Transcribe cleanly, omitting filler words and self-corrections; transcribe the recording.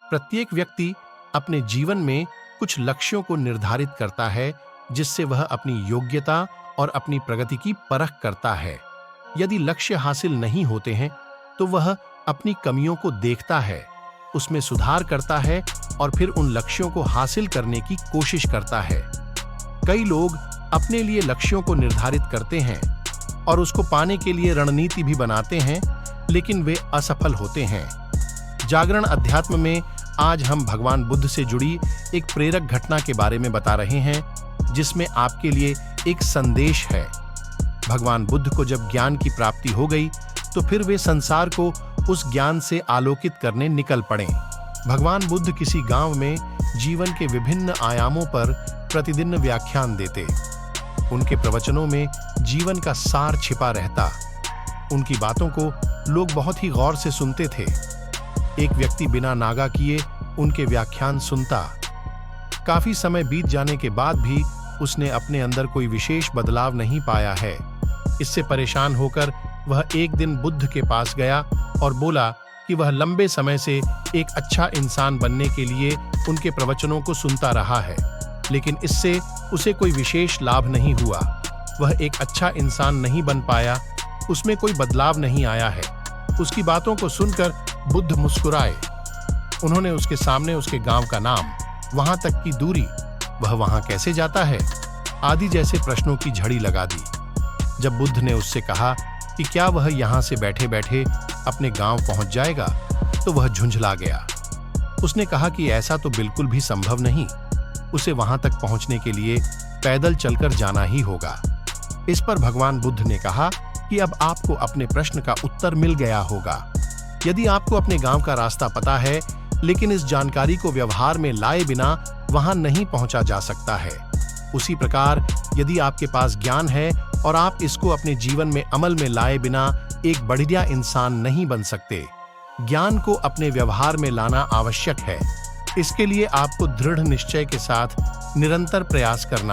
प्रत्येक व्यक्ति अपने जीवन में कुछ लक्ष्यों को निर्धारित करता है, जिससे वह अपनी योग्यता और अपनी प्रगति की परख करता है। यदि लक्ष्य हासिल नहीं होते हैं, तो वह अपनी कमियों को देखता है, उसमें सुधार करता है और फिर उन लक्ष्यों को हासिल करने की कोशिश करता है। कई लोग अपने लिए लक्ष्यों को निर्धारित करते हैं और उसको पाने के लिए रणनीति भी बनाते हैं, लेकिन वे असफल होते हैं। जागरण अध्यात्म में आज हम भगवान बुद्ध से जुड़ी एक प्रेरक घटना के बारे में बता रहे हैं, जिसमें आपके लिए एक संदेश है। भगवान बुद्ध को जब ज्ञान की प्राप्ति हो गई, तो फिर वे संसार को उस ज्ञान से आलोकित करने निकल पड़े। भगवान बुद्ध किसी गांव में जीवन के विभिन्न आयामों पर प्रतिदिन व्याख्यान देते। उनके प्रवचनों में जीवन का सार छिपा रहता। उनकी बातों को लोग बहुत ही गौर से सुनते थे। एक व्यक्ति बिना नागा किए उनके व्याख्यान सुनता। काफी समय बीत जाने के बाद भी उसने अपने अंदर कोई विशेष बदलाव नहीं पाया है। इससे परेशान होकर वह एक दिन बुद्ध के पास गया और बोला कि वह लंबे समय से एक अच्छा इंसान बनने के लिए उनके प्रवचनों को सुनता रहा है, लेकिन इससे उसे कोई विशेष लाभ नहीं हुआ। वह एक अच्छा इंसान नहीं बन पाया, उसमें कोई बदलाव नहीं आया है। उसकी बातों को सुनकर बुद्ध मुस्कुराए। उन्होंने उसके सामने उसके गांव का नाम, वहां तक की दूरी, वह वहां कैसे जाता है, आदि जैसे प्रश्नों की झड़ी लगा दी। जब बुद्ध ने उससे कहा कि क्या वह यहां से बैठे बैठे अपने गांव पहुंच जाएगा, तो वह झुंझला गया। उसने कहा कि ऐसा तो बिल्कुल भी संभव नहीं, उसे वहां तक पहुंचने के लिए पैदल चलकर जाना ही होगा। इस पर भगवान बुद्ध ने कहा कि अब आपको अपने प्रश्न का उत्तर मिल गया होगा। यदि आपको अपने गांव का रास्ता पता है, लेकिन इस जानकारी को व्यवहार में लाए बिना वहां नहीं पहुंचा जा सकता है, उसी प्रकार यदि आपके पास ज्ञान है और आप इसको अपने जीवन में अमल में लाए बिना एक बढ़िया इंसान नहीं बन सकते। ज्ञान को अपने व्यवहार में लाना आवश्यक है। इसके लिए आपको दृढ़ निश्चय के साथ निरंतर प्रयास करना